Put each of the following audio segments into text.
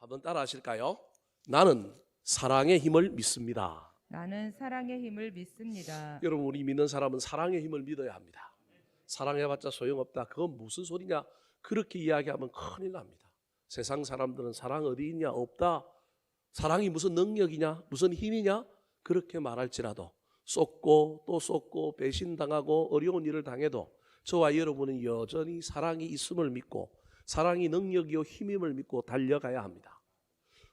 한번 따라 하실까요? 나는 사랑의 힘을 믿습니다. 나는 사랑의 힘을 믿습니다. 여러분, 우리 믿는 사람은 사랑의 힘을 믿어야 합니다. 사랑해봤자 소용없다. 그건 무슨 소리냐? 그렇게 이야기하면 큰일 납니다. 세상 사람들은 사랑 어디 있냐? 없다. 사랑이 무슨 능력이냐? 무슨 힘이냐? 그렇게 말할지라도 쏟고 또 쏟고 배신당하고 어려운 일을 당해도 저와 여러분은 여전히 사랑이 있음을 믿고 사랑이 능력이요 힘임을 믿고 달려가야 합니다.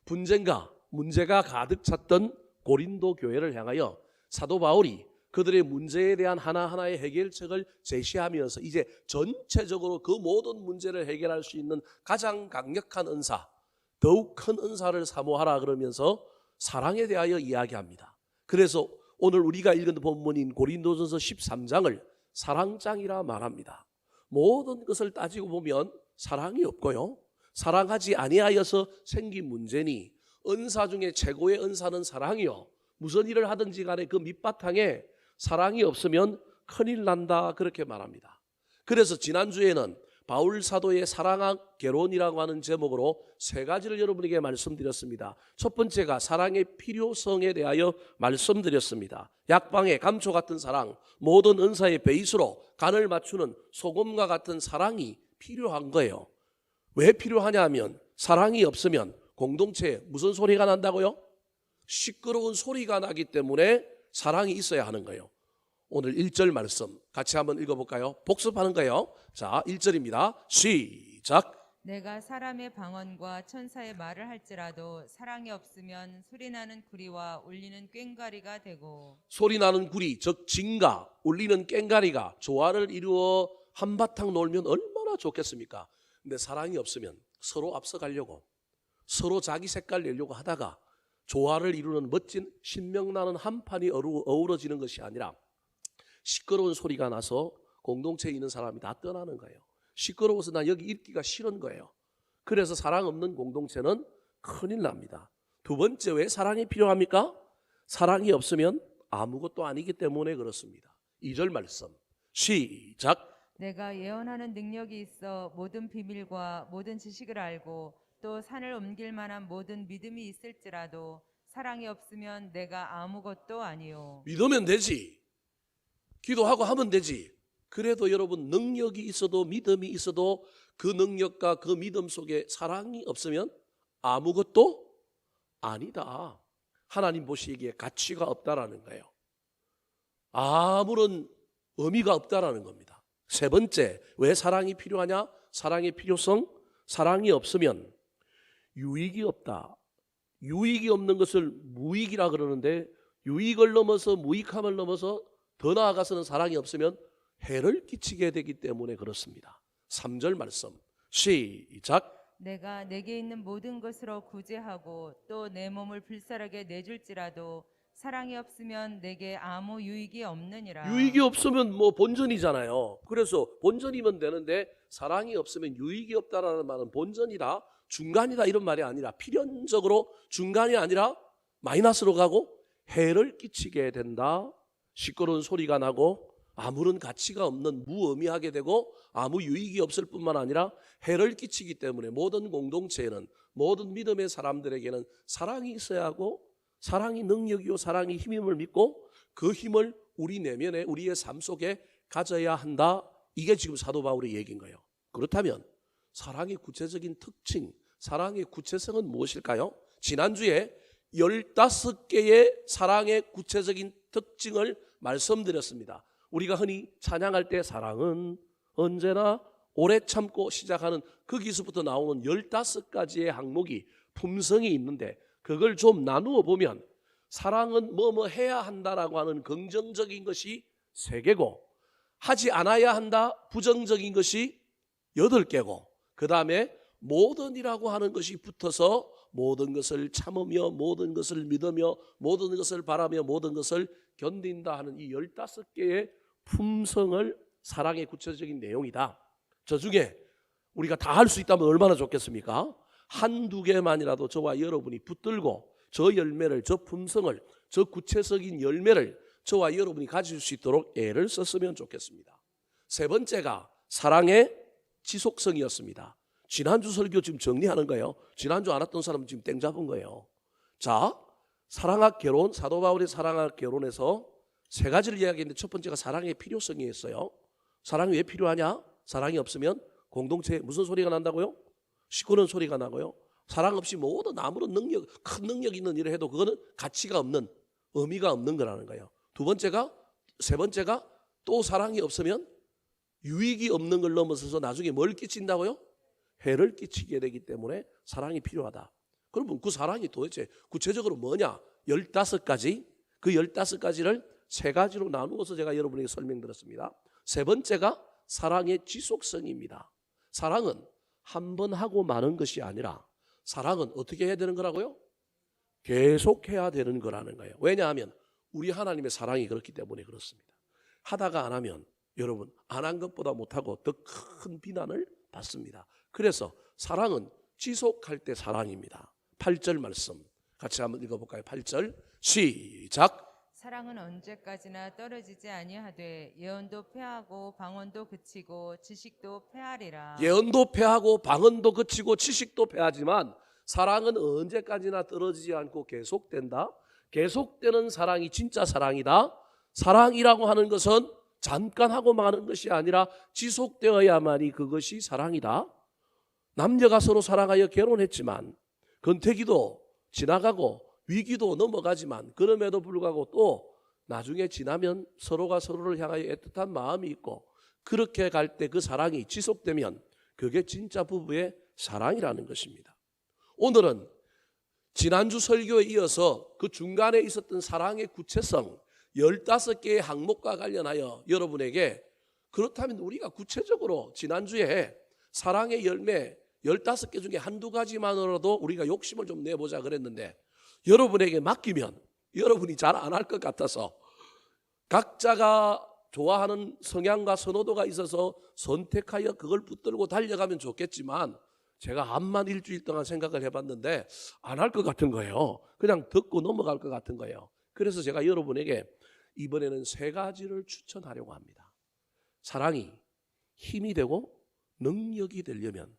분쟁과 문제가 가득 찼던 고린도 교회를 향하여 사도 바울이 그들의 문제에 대한 하나하나의 해결책을 제시하면서 이제 전체적으로 그 모든 문제를 해결할 수 있는 가장 강력한 은사, 더욱 큰 은사를 사모하라 그러면서 사랑에 대하여 이야기합니다. 그래서 오늘 우리가 읽은 본문인 고린도전서 13장을 사랑장이라 말합니다. 모든 것을 따지고 보면 사랑이 없고요, 사랑하지 아니하여서 생긴 문제니 은사 중에 최고의 은사는 사랑이요, 무슨 일을 하든지 간에 그 밑바탕에 사랑이 없으면 큰일 난다 그렇게 말합니다. 그래서 지난주에는 바울 사도의 사랑한 결혼이라고 하는 제목으로 세 가지를 여러분에게 말씀드렸습니다. 첫 번째가 사랑의 필요성에 대하여 말씀드렸습니다. 약방의 감초 같은 사랑, 모든 은사의 베이스로 간을 맞추는 소금과 같은 사랑이 필요한 거예요. 왜 필요하냐 하면 사랑이 없으면 공동체에 무슨 소리가 난다고요? 시끄러운 소리가 나기 때문에 사랑이 있어야 하는 거예요. 오늘 1절 말씀 같이 한번 읽어볼까요? 복습하는 거예요. 자, 1절입니다. 시작. 내가 사람의 방언과 천사의 말을 할지라도 사랑이 없으면 소리나는 구리와 울리는 꽹과리가 되고, 소리나는 구리, 즉 징가, 울리는 꽹과리가 조화를 이루어 한바탕 놀면 얼마나 좋겠습니까? 근데 사랑이 없으면 서로 앞서가려고 서로 자기 색깔 내려고 하다가 조화를 이루는 멋진 신명나는 한판이 어우러지는 것이 아니라 시끄러운 소리가 나서 공동체에 있는 사람이 다 떠나는 거예요. 시끄러워서 나 여기 있기가 싫은 거예요. 그래서 사랑 없는 공동체는 큰일 납니다. 두 번째, 왜 사랑이 필요합니까? 사랑이 없으면 아무것도 아니기 때문에 그렇습니다. 2절 말씀 시작. 내가 예언하는 능력이 있어 모든 비밀과 모든 지식을 알고 또 산을 옮길 만한 모든 믿음이 있을지라도 사랑이 없으면 내가 아무것도 아니요. 믿으면 되지. 기도하고 하면 되지. 그래도 여러분, 능력이 있어도 믿음이 있어도 그 능력과 그 믿음 속에 사랑이 없으면 아무것도 아니다. 하나님 보시기에 가치가 없다라는 거예요. 아무런 의미가 없다라는 겁니다. 세 번째, 왜 사랑이 필요하냐? 사랑의 필요성, 사랑이 없으면 유익이 없다. 유익이 없는 것을 무익이라 그러는데 유익을 넘어서 무익함을 넘어서 더 나아가서는 사랑이 없으면 해를 끼치게 되기 때문에 그렇습니다. 3절 말씀 시작. 내가 내게 있는 모든 것으로 구제하고 또 내 몸을 불살하게 내줄지라도 사랑이 없으면 내게 아무 유익이 없느니라. 유익이 없으면 뭐 본전이잖아요. 그래서 본전이면 되는데 사랑이 없으면 유익이 없다라는 말은 본전이다, 중간이다 이런 말이 아니라 필연적으로 중간이 아니라 마이너스로 가고 해를 끼치게 된다. 시끄러운 소리가 나고 아무런 가치가 없는 무의미하게 되고 아무 유익이 없을 뿐만 아니라 해를 끼치기 때문에 모든 공동체에는, 모든 믿음의 사람들에게는 사랑이 있어야 하고 사랑이 능력이요 사랑이 힘임을 믿고 그 힘을 우리 내면에 우리의 삶 속에 가져야 한다. 이게 지금 사도 바울의 얘기인 거예요. 그렇다면 사랑의 구체적인 특징, 사랑의 구체성은 무엇일까요? 지난주에 15개의 사랑의 구체적인 특징을 말씀드렸습니다. 우리가 흔히 찬양할 때 사랑은 언제나 오래 참고 시작하는 거기서부터 나오는 15가지의 항목이 품성이 있는데 그걸 좀 나누어 보면 사랑은 뭐뭐 해야 한다라고 하는 긍정적인 것이 3개고 하지 않아야 한다 부정적인 것이 8개고 그 다음에 모든이라고 하는 것이 붙어서 모든 것을 참으며 모든 것을 믿으며 모든 것을 바라며 모든 것을 견딘다 하는 이 15개의 품성을 사랑의 구체적인 내용이다. 저 중에 우리가 다 할 수 있다면 얼마나 좋겠습니까? 한두 개만이라도 저와 여러분이 붙들고 저 열매를, 저 품성을, 저 구체적인 열매를 저와 여러분이 가질 수 있도록 애를 썼으면 좋겠습니다. 세 번째가 사랑의 지속성이었습니다. 지난주 설교 지금 정리하는 거예요. 지난주 안 왔던 사람은 지금 땡 잡은 거예요. 자, 사랑학 개론, 사도 바울의 사랑학 개론에서 세 가지를 이야기했는데 첫 번째가 사랑의 필요성이었어요. 사랑이 왜 필요하냐? 사랑이 없으면 공동체에 무슨 소리가 난다고요? 시끄러운 소리가 나고요. 사랑 없이 모든 아무런 능력, 큰 능력 있는 일을 해도 그거는 가치가 없는, 의미가 없는 거라는 거예요. 세 번째가 또 사랑이 없으면 유익이 없는 걸 넘어서서 나중에 뭘 끼친다고요? 해를 끼치게 되기 때문에 사랑이 필요하다. 그러면 그 사랑이 도대체 구체적으로 뭐냐? 15가지, 그 15가지를 세 가지로 나누어서 제가 여러분에게 설명드렸습니다. 세 번째가 사랑의 지속성입니다. 사랑은 한 번 하고 마는 것이 아니라 사랑은 어떻게 해야 되는 거라고요? 계속해야 되는 거라는 거예요. 왜냐하면 우리 하나님의 사랑이 그렇기 때문에 그렇습니다. 하다가 안 하면 여러분 안 한 것보다 못하고 더 큰 비난을 받습니다. 그래서 사랑은 지속할 때 사랑입니다. 8절 말씀 같이 한번 읽어볼까요? 8절 시작. 사랑은 언제까지나 떨어지지 아니하되 예언도 패하고 방언도 그치고 지식도 패하리라. 예언도 패하고 방언도 그치고 지식도 패하지만 사랑은 언제까지나 떨어지지 않고 계속된다. 계속되는 사랑이 진짜 사랑이다. 사랑이라고 하는 것은 잠깐 하고 마는 것이 아니라 지속되어야만이 그것이 사랑이다. 남녀가 서로 사랑하여 결혼했지만 권태기도 지나가고 위기도 넘어가지만 그럼에도 불구하고 또 나중에 지나면 서로가 서로를 향하여 애틋한 마음이 있고 그렇게 갈 때 그 사랑이 지속되면 그게 진짜 부부의 사랑이라는 것입니다. 오늘은 지난주 설교에 이어서 그 중간에 있었던 사랑의 구체성 15개의 항목과 관련하여 여러분에게 그렇다면 우리가 구체적으로 지난주에 사랑의 열매 15개 중에 한두 가지만으로도 우리가 욕심을 좀 내보자 그랬는데 여러분에게 맡기면 여러분이 잘 안 할 것 같아서 각자가 좋아하는 성향과 선호도가 있어서 선택하여 그걸 붙들고 달려가면 좋겠지만 제가 암만 일주일 동안 생각을 해봤는데 안 할 것 같은 거예요. 그냥 듣고 넘어갈 것 같은 거예요. 그래서 제가 여러분에게 이번에는 세 가지를 추천하려고 합니다. 사랑이 힘이 되고 능력이 되려면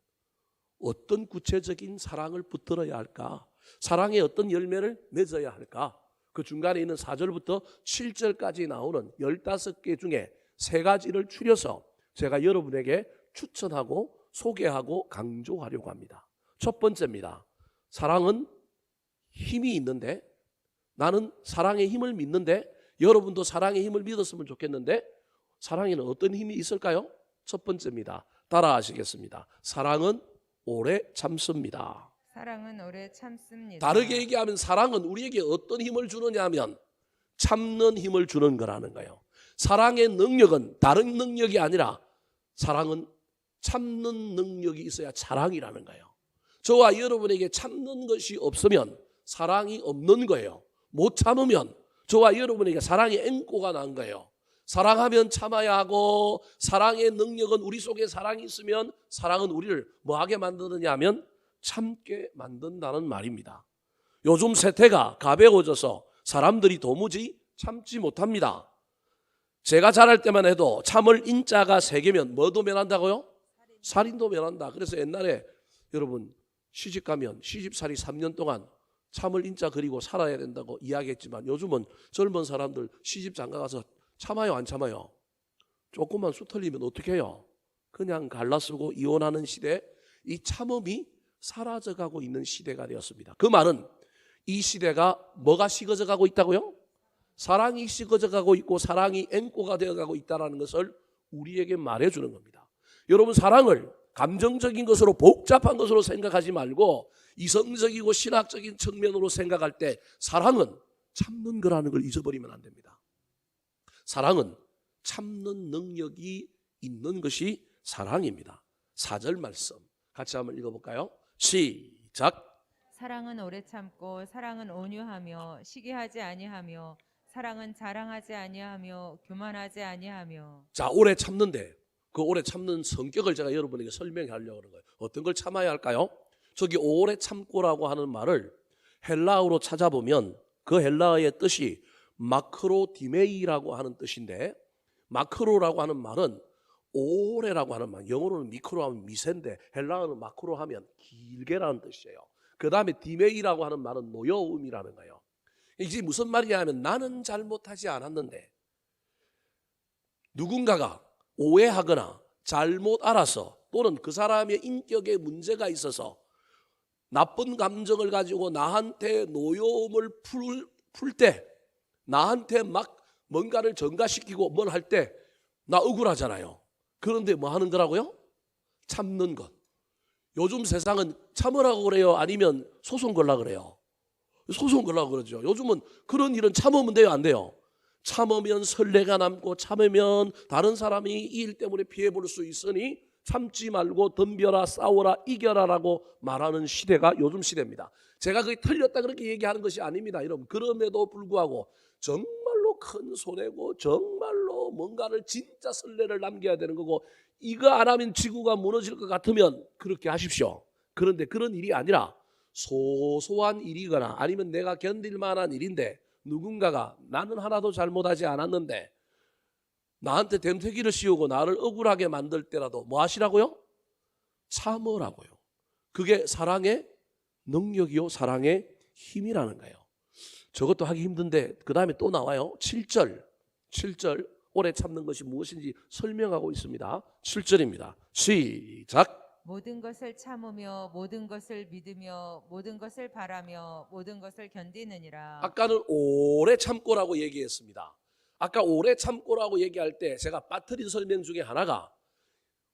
어떤 구체적인 사랑을 붙들어야 할까? 사랑의 어떤 열매를 맺어야 할까? 그 중간에 있는 4절부터 7절까지 나오는 15개 중에 세 가지를 추려서 제가 여러분에게 추천하고 소개하고 강조하려고 합니다. 첫 번째입니다. 사랑은 힘이 있는데 나는 사랑의 힘을 믿는데 여러분도 사랑의 힘을 믿었으면 좋겠는데 사랑에는 어떤 힘이 있을까요? 첫 번째입니다. 따라하시겠습니다. 사랑은 오래 참습니다. 사랑은 오래 참습니다. 다르게 얘기하면 사랑은 우리에게 어떤 힘을 주느냐 하면 참는 힘을 주는 거라는 거예요. 사랑의 능력은 다른 능력이 아니라 사랑은 참는 능력이 있어야 사랑이라는 거예요. 저와 여러분에게 참는 것이 없으면 사랑이 없는 거예요. 못 참으면 저와 여러분에게 사랑의 앵꼬가 난 거예요. 사랑하면 참아야 하고 사랑의 능력은 우리 속에 사랑이 있으면 사랑은 우리를 뭐하게 만드느냐 하면 참게 만든다는 말입니다. 요즘 세태가 가벼워져서 사람들이 도무지 참지 못합니다. 제가 자랄 때만 해도 참을 인자가 3개면 뭐도 면한다고요? 살인도 면한다. 그래서 옛날에 여러분 시집가면 시집살이 3년 동안 참을 인자 그리고 살아야 된다고 이야기했지만 요즘은 젊은 사람들 시집 장가 가서 참아요 안 참아요? 조금만 수 틀리면 어떻게 해요? 그냥 갈라쓰고 이혼하는 시대, 이 참음이 사라져가고 있는 시대가 되었습니다. 그 말은 이 시대가 뭐가 식어져가고 있다고요? 사랑이 식어져가고 있고 사랑이 앵꼬가 되어가고 있다는 것을 우리에게 말해주는 겁니다. 여러분 사랑을 감정적인 것으로 복잡한 것으로 생각하지 말고 이성적이고 신학적인 측면으로 생각할 때 사랑은 참는 거라는 걸 잊어버리면 안 됩니다. 사랑은 참는 능력이 있는 것이 사랑입니다. 4절 말씀 같이 한번 읽어볼까요? 시작. 사랑은 오래 참고 사랑은 온유하며 시기하지 아니하며 사랑은 자랑하지 아니하며 교만하지 아니하며. 자, 오래 참는데 그 오래 참는 성격을 제가 여러분에게 설명하려고 하는 거예요. 어떤 걸 참아야 할까요? 저기 오래 참고라고 하는 말을 헬라어로 찾아보면 그 헬라어의 뜻이 마크로디메이라고 하는 뜻인데 마크로라고 하는 말은 오래라고 하는 말, 영어로는 미크로 하면 미세인데 헬라어는 마크로 하면 길게라는 뜻이에요. 그 다음에 디메이라고 하는 말은 노여움이라는 거예요. 이게 무슨 말이냐 하면 나는 잘못하지 않았는데 누군가가 오해하거나 잘못 알아서 또는 그 사람의 인격에 문제가 있어서 나쁜 감정을 가지고 나한테 노여움을 풀 때, 나한테 막 뭔가를 전가시키고 뭘 할 때 나 억울하잖아요. 그런데 뭐 하는 거라고요? 참는 것. 요즘 세상은 참으라고 그래요? 아니면 소송 걸라고 그래요? 소송 걸라고 그러죠. 요즘은 그런 일은 참으면 돼요? 안 돼요? 참으면 선례가 남고 참으면 다른 사람이 이 일 때문에 피해 볼 수 있으니 참지 말고 덤벼라 싸워라 이겨라라고 말하는 시대가 요즘 시대입니다. 제가 그게 틀렸다 그렇게 얘기하는 것이 아닙니다. 여러분, 그럼에도 불구하고 정말로 큰 손해고 정말로 뭔가를 진짜 선례를 남겨야 되는 거고 이거 안 하면 지구가 무너질 것 같으면 그렇게 하십시오. 그런데 그런 일이 아니라 소소한 일이거나 아니면 내가 견딜 만한 일인데 누군가가 나는 하나도 잘못하지 않았는데 나한테 됨태기를 씌우고 나를 억울하게 만들 때라도 뭐 하시라고요? 참으라고요. 그게 사랑의 능력이요 사랑의 힘이라는 거예요. 저것도 하기 힘든데 그 다음에 또 나와요. 7절 오래 참는 것이 무엇인지 설명하고 있습니다. 7절입니다. 시작. 모든 것을 참으며 모든 것을 믿으며 모든 것을 바라며 모든 것을 견디느니라. 아까는 오래 참고라고 얘기했습니다. 아까 오래 참고라고 얘기할 때 제가 빠뜨린 설명 중에 하나가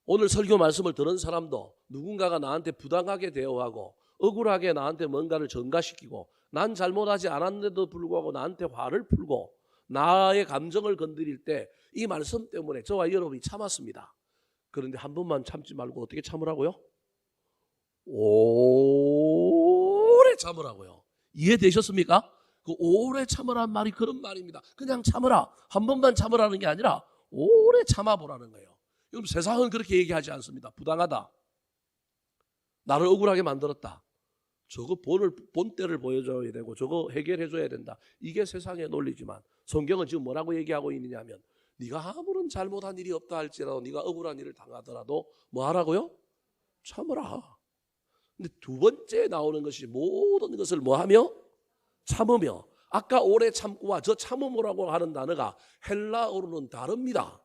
오늘 설교 말씀을 들은 사람도 누군가가 나한테 부당하게 대우하고 억울하게 나한테 뭔가를 전가시키고 난 잘못하지 않았는데도 불구하고 나한테 화를 풀고 나의 감정을 건드릴 때 이 말씀 때문에 저와 여러분이 참았습니다. 그런데 한 번만 참지 말고 어떻게 참으라고요? 오래 참으라고요. 이해되셨습니까? 그 오래 참으라는 말이 그런 말입니다. 그냥 참으라. 한 번만 참으라는 게 아니라 오래 참아보라는 거예요. 여러분, 세상은 그렇게 얘기하지 않습니다. 부당하다. 나를 억울하게 만들었다. 저거 본때를 보여줘야 되고 저거 해결해줘야 된다. 이게 세상의 논리지만 성경은 지금 뭐라고 얘기하고 있느냐 하면 네가 아무런 잘못한 일이 없다 할지라도 네가 억울한 일을 당하더라도 뭐 하라고요? 참으라. 근데 두 번째 나오는 것이 모든 것을 뭐 하며? 참으며. 아까 오래 참고와 저 참으라고 하는 단어가 헬라어로는 다릅니다.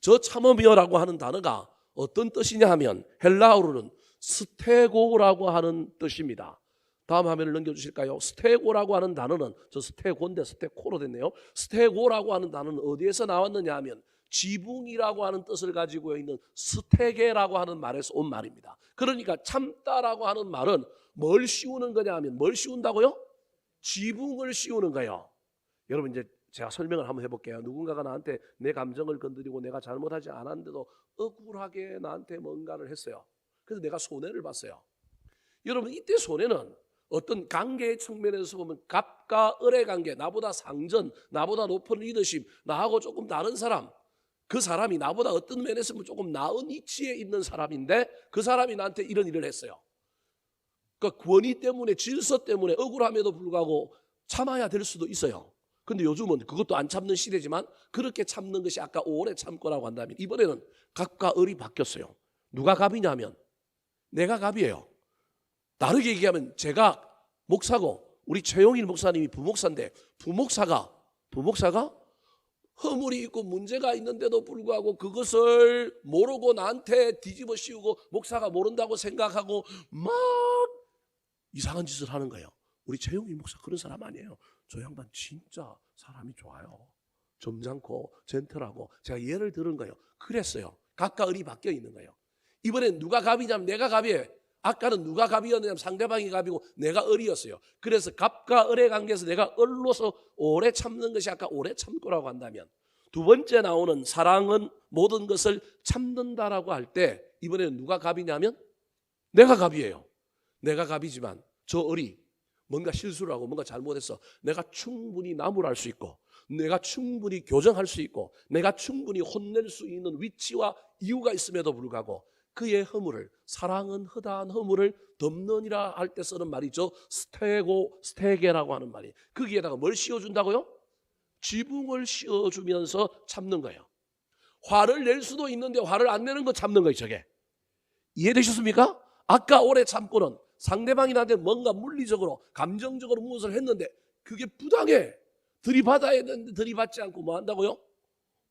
저 참으며라고 하는 단어가 어떤 뜻이냐 하면 헬라어로는 스테고라고 하는 뜻입니다. 다음 화면을 넘겨주실까요? 스테고라고 하는 단어는 저 스테고인데 스테코로 됐네요. 스테고라고 하는 단어는 어디에서 나왔느냐 하면 지붕이라고 하는 뜻을 가지고 있는 스테게라고 하는 말에서 온 말입니다. 그러니까 참다라고 하는 말은 뭘 씌우는 거냐 하면 뭘 씌운다고요? 지붕을 씌우는 거예요. 여러분 이제 제가 설명을 한번 해볼게요. 누군가가 나한테 내 감정을 건드리고 내가 잘못하지 않았는데도 억울하게 나한테 뭔가를 했어요. 그래서 내가 손해를 봤어요. 여러분 이때 손해는 어떤 관계의 측면에서 보면 갑과 을의 관계, 나보다 상전, 나보다 높은 리더십, 나하고 조금 다른 사람, 그 사람이 나보다 어떤 면에서 조금 나은 위치에 있는 사람인데 그 사람이 나한테 이런 일을 했어요. 그러니까 권위 때문에 질서 때문에 억울함에도 불구하고 참아야 될 수도 있어요. 근데 요즘은 그것도 안 참는 시대지만 그렇게 참는 것이 아까 오래 참고라고 한다면 이번에는 갑과 을이 바뀌었어요. 누가 갑이냐면 내가 갑이에요. 다르게 얘기하면 제가 목사고 우리 최용일 목사님이 부목사인데 부목사가 허물이 있고 문제가 있는데도 불구하고 그것을 모르고 나한테 뒤집어 씌우고 목사가 모른다고 생각하고 막 이상한 짓을 하는 거예요. 우리 최용일 목사 그런 사람 아니에요. 저 양반 진짜 사람이 좋아요. 점잖고 젠틀하고 제가 예를 들은 거예요. 그랬어요. 갑과 을이 바뀌어 있는 거예요. 이번엔 누가 갑이냐면 내가 갑이에요. 아까는 누가 갑이었느냐면 상대방이 갑이고 내가 을이었어요. 그래서 갑과 을의 관계에서 내가 을로서 오래 참는 것이 아까 오래 참고라고 한다면 두 번째 나오는 사랑은 모든 것을 참는다라고 할 때 이번에는 누가 갑이냐면 내가 갑이에요. 내가 갑이지만 저 을이 뭔가 실수를 하고 뭔가 잘못해서 내가 충분히 나무랄 수 있고 내가 충분히 교정할 수 있고 내가 충분히 혼낼 수 있는 위치와 이유가 있음에도 불구하고 그의 허물을 사랑은 허다한 허물을 덮느니라 할 때 쓰는 말이죠. 스테게라고 하는 말이 거기에다가 뭘 씌워준다고요? 지붕을 씌워주면서 참는 거예요. 화를 낼 수도 있는데 화를 안 내는 거 참는 거예요. 저게 이해되셨습니까? 아까 오래 참고는 상대방이 나한테 뭔가 물리적으로 감정적으로 무엇을 했는데 그게 부당해. 들이받아야 되는데 들이받지 않고 뭐 한다고요?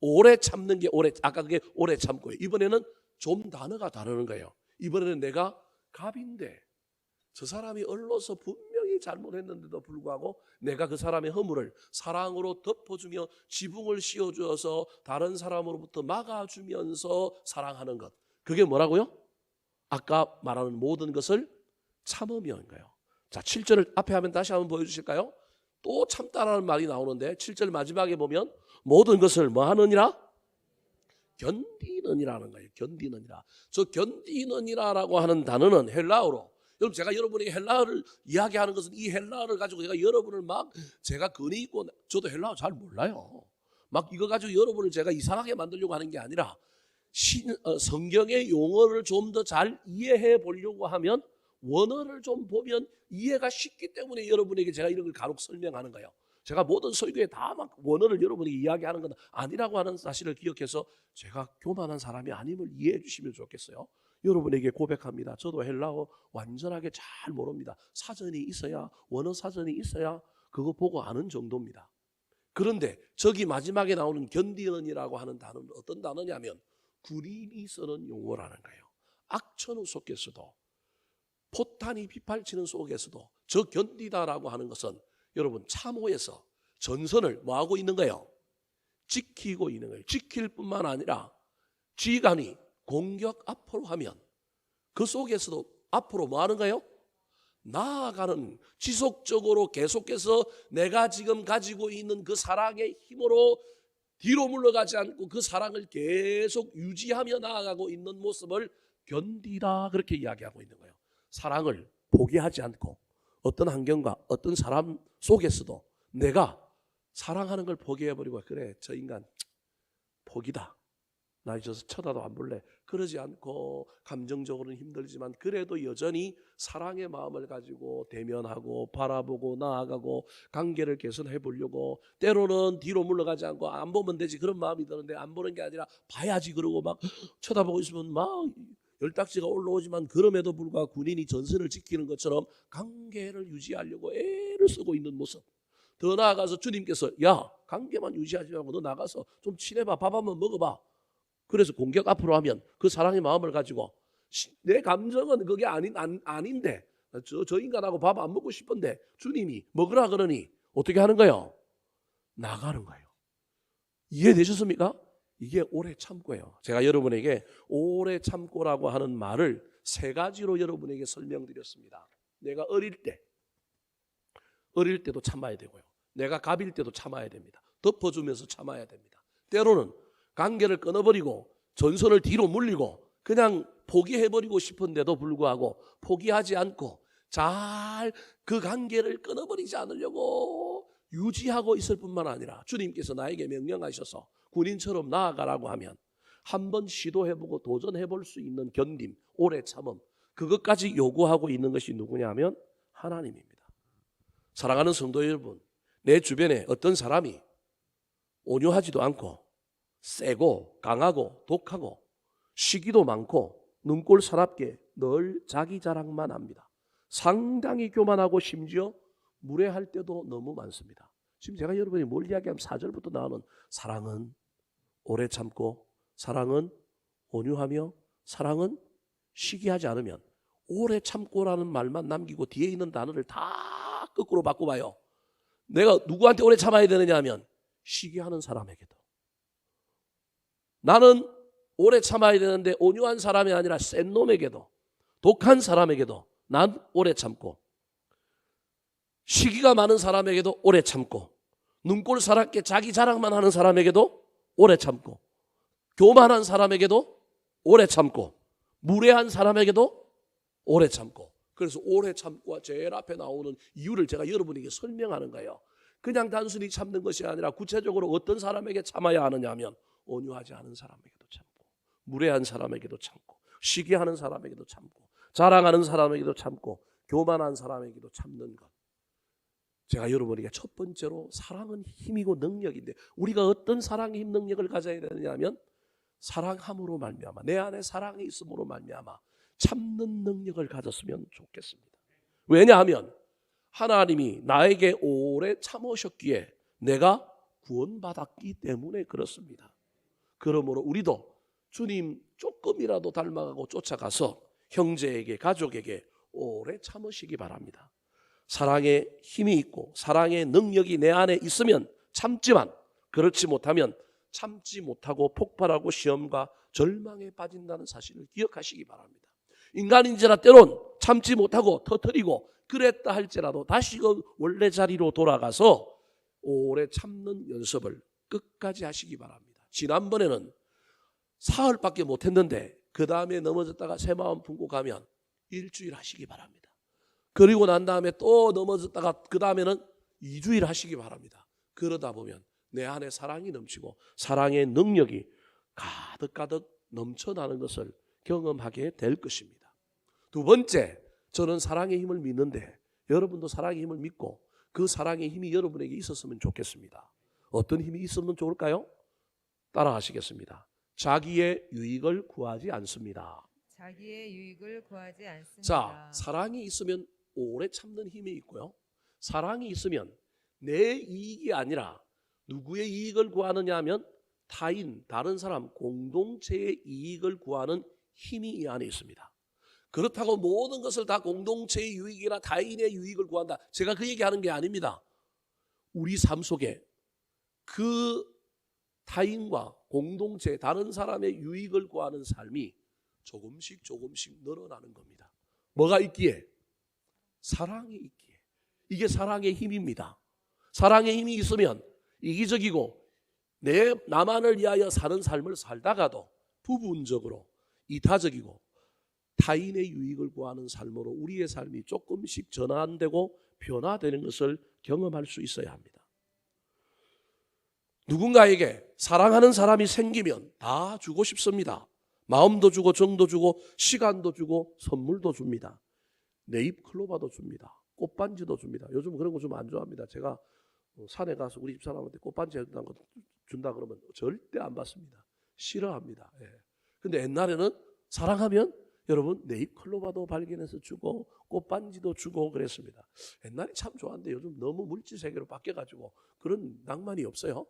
오래 참는 게 아까 그게 오래 참고예요. 이번에는 좀 단어가 다르는 거예요. 이번에는 내가 갑인데 저 사람이 얼로서 분명히 잘못했는데도 불구하고 내가 그 사람의 허물을 사랑으로 덮어주며 지붕을 씌워주어서 다른 사람으로부터 막아주면서 사랑하는 것. 그게 뭐라고요? 아까 말하는 모든 것을 참으며인 거예요. 자, 7절을 앞에 하면 다시 한번 보여주실까요? 또 참다라는 말이 나오는데 7절 마지막에 보면 모든 것을 뭐 하느니라? 견디느니라는 거예요. 견디느니라. 저 견디느니라라고 하는 단어는 헬라어로, 여러분 제가 여러분에게 헬라어를 이야기하는 것은 이 헬라어를 가지고 제가 여러분을 막 제가 근위 있고, 저도 헬라어 잘 몰라요. 막 이거 가지고 여러분을 제가 이상하게 만들려고 하는 게 아니라 성경의 용어를 좀 더 잘 이해해 보려고 하면 원어를 좀 보면 이해가 쉽기 때문에 여러분에게 제가 이런 걸 간혹 설명하는 거예요. 제가 모든 설교에 다 막 원어를 여러분에게 이야기하는 건 아니라고 하는 사실을 기억해서 제가 교만한 사람이 아님을 이해해 주시면 좋겠어요. 여러분에게 고백합니다. 저도 헬라어 완전하게 잘 모릅니다. 사전이 있어야, 원어 사전이 있어야 그거 보고 아는 정도입니다. 그런데 저기 마지막에 나오는 견디는이라고 하는 단어는 어떤 단어냐면 군인이 쓰는 용어라는 거예요. 악천후 속에서도 포탄이 빗발치는 속에서도 저 견디다라고 하는 것은 여러분 참호에서 전선을 뭐하고 있는 거예요? 지키고 있는 거예요. 지킬 뿐만 아니라 지휘관이 공격 앞으로 하면 그 속에서도 앞으로 뭐 하는 거예요? 나아가는, 지속적으로 계속해서 내가 지금 가지고 있는 그 사랑의 힘으로 뒤로 물러가지 않고 그 사랑을 계속 유지하며 나아가고 있는 모습을 견디다, 그렇게 이야기하고 있는 거예요. 사랑을 포기하지 않고 어떤 환경과 어떤 사람 속에서도 내가 사랑하는 걸 포기해버리고 그래 저 인간 포기다, 나 이제 쳐다도 안 볼래, 그러지 않고 감정적으로는 힘들지만 그래도 여전히 사랑의 마음을 가지고 대면하고 바라보고 나아가고 관계를 개선해 보려고, 때로는 뒤로 물러가지 않고 안 보면 되지 그런 마음이 드는데 안 보는 게 아니라 봐야지 그러고 막 쳐다보고 있으면 막 열딱지가 올라오지만 그럼에도 불구하고 군인이 전선을 지키는 것처럼 관계를 유지하려고 애를 쓰고 있는 모습. 더 나아가서 주님께서 야, 관계만 유지하지 말고 너 나가서 좀 친해봐, 밥 한번 먹어봐. 그래서 공격 앞으로 하면 그 사랑의 마음을 가지고 내 감정은 그게 아닌데 저 인간하고 밥 안 먹고 싶은데 주님이 먹으라 그러니 어떻게 하는 거예요? 나가는 거예요. 이해되셨습니까? 이게 오래 참고예요. 제가 여러분에게 오래 참고라고 하는 말을 세 가지로 여러분에게 설명드렸습니다. 내가 어릴 때도 참아야 되고요. 내가 갑일 때도 참아야 됩니다. 덮어주면서 참아야 됩니다. 때로는 관계를 끊어버리고 전선을 뒤로 물리고 그냥 포기해버리고 싶은데도 불구하고 포기하지 않고 잘 그 관계를 끊어버리지 않으려고 유지하고 있을 뿐만 아니라 주님께서 나에게 명령하셔서 군인처럼 나아가라고 하면 한번 시도해보고 도전해볼 수 있는 견딤, 오래 참음, 그것까지 요구하고 있는 것이 누구냐 하면 하나님입니다. 사랑하는 성도 여러분, 내 주변에 어떤 사람이 온유하지도 않고 세고 강하고 독하고 시기도 많고 눈꼴 사납게 늘 자기 자랑만 합니다. 상당히 교만하고 심지어 무례할 때도 너무 많습니다. 지금 제가 여러분이 뭘 이야기하면 4절부터 나오는 사랑은 오래 참고 사랑은 온유하며 사랑은 시기하지 않으면, 오래 참고라는 말만 남기고 뒤에 있는 단어를 다 거꾸로 바꿔봐요. 내가 누구한테 오래 참아야 되느냐 하면 시기하는 사람에게도, 나는 오래 참아야 되는데 온유한 사람이 아니라 센 놈에게도, 독한 사람에게도 난 오래 참고, 시기가 많은 사람에게도 오래 참고, 눈꼴 사납게 자기 자랑만 하는 사람에게도 오래 참고, 교만한 사람에게도 오래 참고, 무례한 사람에게도 오래 참고. 그래서 오래 참고가 제일 앞에 나오는 이유를 제가 여러분에게 설명하는 거예요. 그냥 단순히 참는 것이 아니라 구체적으로 어떤 사람에게 참아야 하느냐 하면 온유하지 않은 사람에게도 참고, 무례한 사람에게도 참고, 시기하는 사람에게도 참고, 자랑하는 사람에게도 참고, 교만한 사람에게도 참는 것. 제가 여러분에게 첫 번째로 사랑은 힘이고 능력인데 우리가 어떤 사랑의 힘 능력을 가져야 되느냐 하면 사랑함으로 말미암아, 내 안에 사랑이 있음으로 말미암아 참는 능력을 가졌으면 좋겠습니다. 왜냐하면 하나님이 나에게 오래 참으셨기에 내가 구원받았기 때문에 그렇습니다. 그러므로 우리도 주님 조금이라도 닮아가고 쫓아가서 형제에게, 가족에게 오래 참으시기 바랍니다. 사랑의 힘이 있고 사랑의 능력이 내 안에 있으면 참지만, 그렇지 못하면 참지 못하고 폭발하고 시험과 절망에 빠진다는 사실을 기억하시기 바랍니다. 인간인지라 때론 참지 못하고 터뜨리고 그랬다 할지라도 다시 그 원래 자리로 돌아가서 오래 참는 연습을 끝까지 하시기 바랍니다. 지난번에는 사흘밖에 못했는데 그 다음에 넘어졌다가 새 마음 품고 가면 일주일 하시기 바랍니다. 그리고 난 다음에 또 넘어졌다가 그 다음에는 2주일 하시기 바랍니다. 그러다 보면 내 안에 사랑이 넘치고 사랑의 능력이 가득가득 넘쳐나는 것을 경험하게 될 것입니다. 두 번째, 저는 사랑의 힘을 믿는데 여러분도 사랑의 힘을 믿고 그 사랑의 힘이 여러분에게 있었으면 좋겠습니다. 어떤 힘이 있으면 좋을까요? 따라하시겠습니다. 자기의 유익을 구하지 않습니다. 자기의 유익을 구하지 않습니다. 자, 사랑이 있으면 오래 참는 힘이 있고요. 사랑이 있으면 내 이익이 아니라 누구의 이익을 구하느냐 하면 타인, 다른 사람, 공동체의 이익을 구하는 힘이 이 안에 있습니다. 그렇다고 모든 것을 다 공동체의 유익이나 타인의 유익을 구한다, 제가 그 얘기하는 게 아닙니다. 우리 삶 속에 그 타인과 공동체, 다른 사람의 유익을 구하는 삶이 조금씩 늘어나는 겁니다. 뭐가 있기에? 사랑이 있기에. 이게 사랑의 힘입니다. 사랑의 힘이 있으면 이기적이고 나만을 위하여 사는 삶을 살다가도 부분적으로 이타적이고 타인의 유익을 구하는 삶으로 우리의 삶이 조금씩 전환되고 변화되는 것을 경험할 수 있어야 합니다. 누군가에게 사랑하는 사람이 생기면 다 주고 싶습니다. 마음도 주고 정도 주고 시간도 주고 선물도 줍니다. 네잎클로바도 줍니다. 꽃반지도 줍니다. 요즘 그런 거 좀 안 좋아합니다. 제가 산에 가서 우리 집 사람한테 꽃반지 준다 그러면 절대 안 받습니다. 싫어합니다. 근데 옛날에는 사랑하면 여러분 네잎클로바도 발견해서 주고 꽃반지도 주고 그랬습니다. 옛날에 참 좋았는데 요즘 너무 물질 세계로 바뀌어가지고 그런 낭만이 없어요.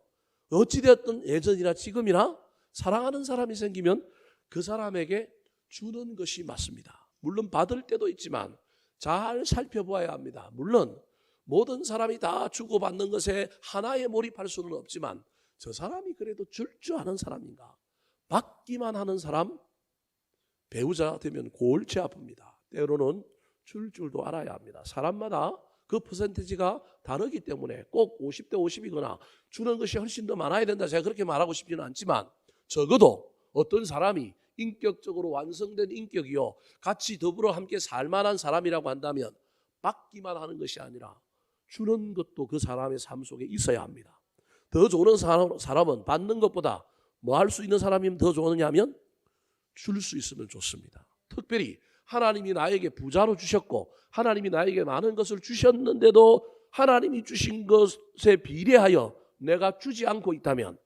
어찌되었든 예전이나 지금이나 사랑하는 사람이 생기면 그 사람에게 주는 것이 맞습니다. 물론 받을 때도 있지만 잘 살펴보아야 합니다. 물론 모든 사람이 다 주고받는 것에 하나에 몰입할 수는 없지만 저 사람이 그래도 줄 줄 아는 사람인가, 받기만 하는 사람, 배우자 되면 골치 아픕니다. 때로는 줄 줄도 알아야 합니다. 사람마다 그 퍼센티지가 다르기 때문에 꼭 50대 50이거나 주는 것이 훨씬 더 많아야 된다, 제가 그렇게 말하고 싶지는 않지만 적어도 어떤 사람이 인격적으로 완성된 인격이요, 같이 더불어 함께 살만한 사람이라고 한다면 받기만 하는 것이 아니라 주는 것도 그 사람의 삶 속에 있어야 합니다. 더 좋은 사람은 받는 것보다 뭐 할 수 있는 사람이면 더 좋으냐 하면 줄 수 있으면 좋습니다. 특별히 하나님이 나에게 부자로 주셨고 하나님이 나에게 많은 것을 주셨는데도 하나님이 주신 것에 비례하여 내가 주지 않고 있다면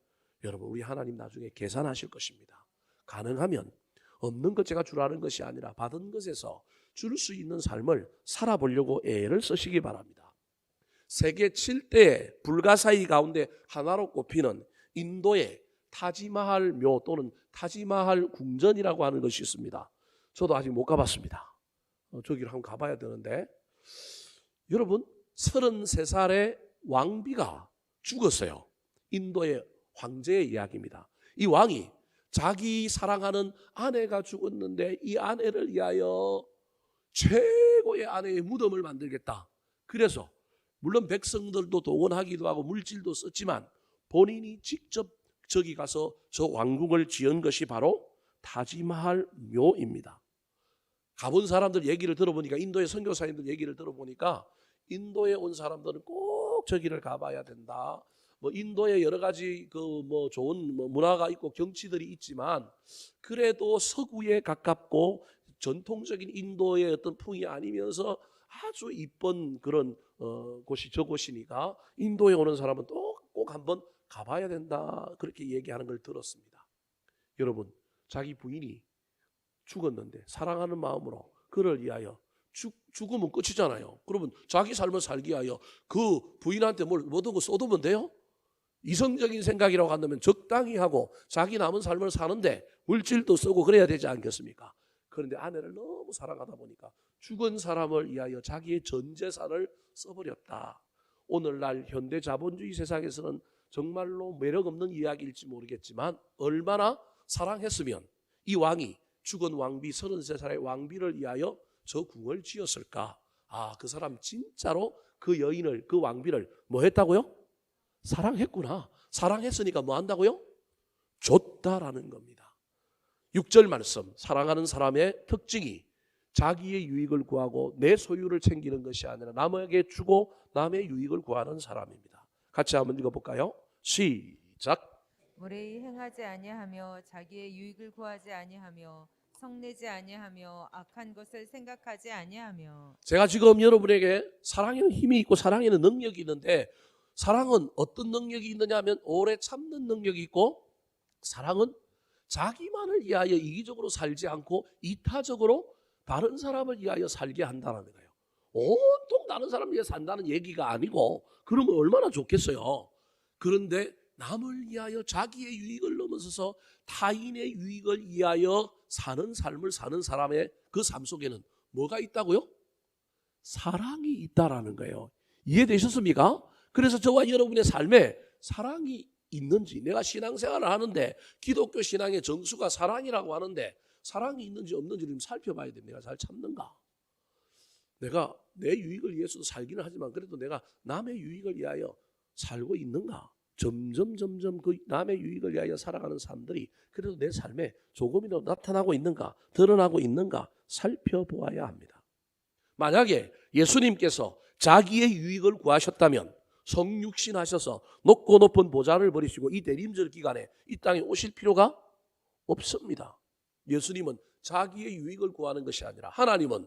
여러분, 우리 하나님 나중에 계산하실 것입니다. 가능하면 없는 것 제가 주라는 것이 아니라 받은 것에서 줄 수 있는 삶을 살아보려고 애를 쓰시기 바랍니다. 세계 7대 불가사의 가운데 하나로 꼽히는 인도의 타지마할 묘 또는 타지마할 궁전이라고 하는 것이 있습니다. 저도 아직 못 가봤습니다. 저기를 한번 가봐야 되는데, 여러분 33살의 왕비가 죽었어요. 인도의 황제의 이야기입니다. 이 왕이 자기 사랑하는 아내가 죽었는데 이 아내를 위하여 최고의 아내의 무덤을 만들겠다. 그래서 물론 백성들도 동원하기도 하고 물질도 썼지만 본인이 직접 저기 가서 저 왕궁을 지은 것이 바로 타지마할 묘입니다. 가본 사람들 얘기를 들어보니까, 인도의 선교사님들 얘기를 들어보니까 인도에 온 사람들은 꼭 저기를 가봐야 된다. 뭐 인도에 여러 가지 좋은 문화가 있고 경치들이 있지만 그래도 서구에 가깝고 전통적인 인도의 어떤 풍이 아니면서 아주 이쁜 그런 곳이 저곳이니까 인도에 오는 사람은 또 꼭 한번 가봐야 된다, 그렇게 얘기하는 걸 들었습니다. 여러분, 자기 부인이 죽었는데 사랑하는 마음으로 그를 위하여 죽으면 끝이잖아요. 그러면 자기 삶을 살기 위하여 그 부인한테 모든 거 쏟으면 돼요? 이성적인 생각이라고 한다면 적당히 하고 자기 남은 삶을 사는데 물질도 쓰고 그래야 되지 않겠습니까? 그런데 아내를 너무 사랑하다 보니까 죽은 사람을 위하여 자기의 전 재산을 써버렸다. 오늘날 현대 자본주의 세상에서는 정말로 매력 없는 이야기일지 모르겠지만 얼마나 사랑했으면 이 왕이 죽은 왕비 33살의 왕비를 위하여 저 궁을 지었을까? 아, 그 사람 진짜로 그 여인을, 그 왕비를 뭐 했다고요? 사랑했구나. 사랑했으니까 뭐 한다고요? 줬다라는 겁니다. 6절 말씀, 사랑하는 사람의 특징이 자기의 유익을 구하고 내 소유를 챙기는 것이 아니라 남에게 주고 남의 유익을 구하는 사람입니다. 같이 한번 읽어볼까요? 시작. 무례히 행하지 아니하며 자기의 유익을 구하지 아니하며 성내지 아니하며 악한 것을 생각하지 아니하며. 제가 지금 여러분에게 사랑에는 힘이 있고 사랑에는 능력이 있는데 사랑은 어떤 능력이 있느냐 하면 오래 참는 능력이 있고 사랑은 자기만을 위하여 이기적으로 살지 않고 이타적으로 다른 사람을 위하여 살게 한다는 거예요. 온통 다른 사람을 위해 산다는 얘기가 아니고 그러면 얼마나 좋겠어요. 그런데 남을 위하여 자기의 유익을 넘어서서 타인의 유익을 위하여 사는 삶을 사는 사람의 그 삶 속에는 뭐가 있다고요? 사랑이 있다라는 거예요. 이해되셨습니까? 그래서 저와 여러분의 삶에 사랑이 있는지, 내가 신앙생활을 하는데 기독교 신앙의 정수가 사랑이라고 하는데 사랑이 있는지 없는지를 좀 살펴봐야 됩니다. 내가 잘 참는가? 내가 내 유익을 위해서도 살기는 하지만 그래도 내가 남의 유익을 위하여 살고 있는가? 점점 그 남의 유익을 위하여 살아가는 사람들이 그래도 내 삶에 조금이라도 나타나고 있는가, 드러나고 있는가 살펴보아야 합니다. 만약에 예수님께서 자기의 유익을 구하셨다면 성육신하셔서 높고 높은 보좌를 버리시고 이 대림절 기간에 이 땅에 오실 필요가 없습니다. 예수님은 자기의 유익을 구하는 것이 아니라 하나님은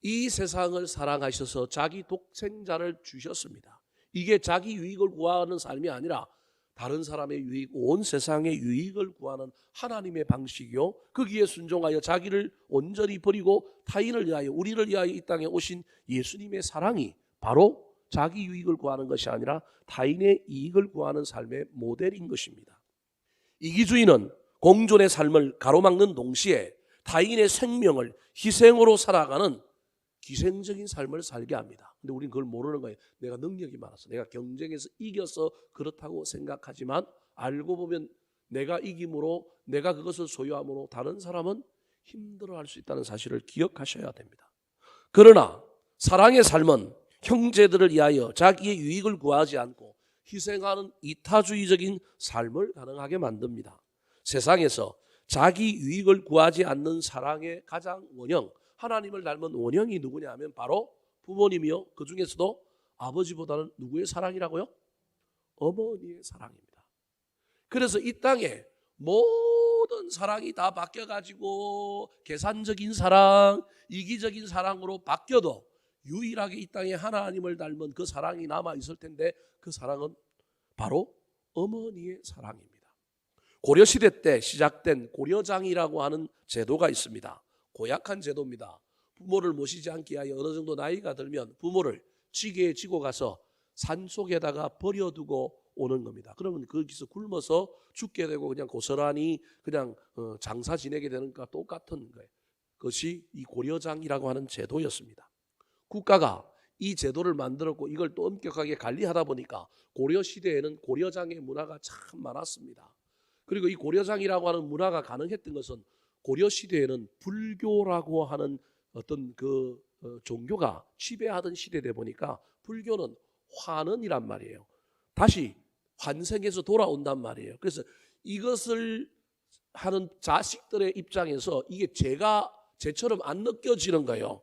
이 세상을 사랑하셔서 자기 독생자를 주셨습니다. 이게 자기 유익을 구하는 삶이 아니라 다른 사람의 유익, 온 세상의 유익을 구하는 하나님의 방식이요. 거기에 순종하여 자기를 온전히 버리고 타인을 위하여 우리를 위하여 이 땅에 오신 예수님의 사랑이 바로 자기 유익을 구하는 것이 아니라 타인의 이익을 구하는 삶의 모델인 것입니다. 이기주의는 공존의 삶을 가로막는 동시에 타인의 생명을 희생으로 살아가는 기생적인 삶을 살게 합니다. 근데 우리는 그걸 모르는 거예요. 내가 능력이 많아서, 내가 경쟁에서 이겨서 그렇다고 생각하지만 알고 보면 내가 이김으로, 내가 그것을 소유함으로 다른 사람은 힘들어할 수 있다는 사실을 기억하셔야 됩니다. 그러나 사랑의 삶은 형제들을 위하여 자기의 유익을 구하지 않고 희생하는 이타주의적인 삶을 가능하게 만듭니다. 세상에서 자기 유익을 구하지 않는 사랑의 가장 원형, 하나님을 닮은 원형이 누구냐 하면 바로 부모님이요. 그 중에서도 아버지보다는 누구의 사랑이라고요? 어머니의 사랑입니다. 그래서 이 땅에 모든 사랑이 다 바뀌어가지고 계산적인 사랑, 이기적인 사랑으로 바뀌어도 유일하게 이 땅에 하나님을 닮은 그 사랑이 남아있을 텐데 그 사랑은 바로 어머니의 사랑입니다. 고려시대 때 시작된 고려장이라고 하는 제도가 있습니다. 고약한 제도입니다. 부모를 모시지 않기 위하여 어느 정도 나이가 들면 부모를 지게에 지고 가서 산속에다가 버려두고 오는 겁니다. 그러면 거기서 굶어서 죽게 되고 그냥 고스란히 그냥 장사 지내게 되는 것과 똑같은 거예요. 그것이 이 고려장이라고 하는 제도였습니다. 국가가 이 제도를 만들었고 이걸 또 엄격하게 관리하다 보니까 고려시대에는 고려장의 문화가 참 많았습니다. 그리고 이 고려장이라고 하는 문화가 가능했던 것은 고려시대에는 불교라고 하는 어떤 그 종교가 지배하던 시대다 보니까 불교는 환원이란 말이에요. 다시 환생해서 돌아온단 말이에요. 그래서 이것을 하는 자식들의 입장에서 이게 제처럼 안 느껴지는 거예요.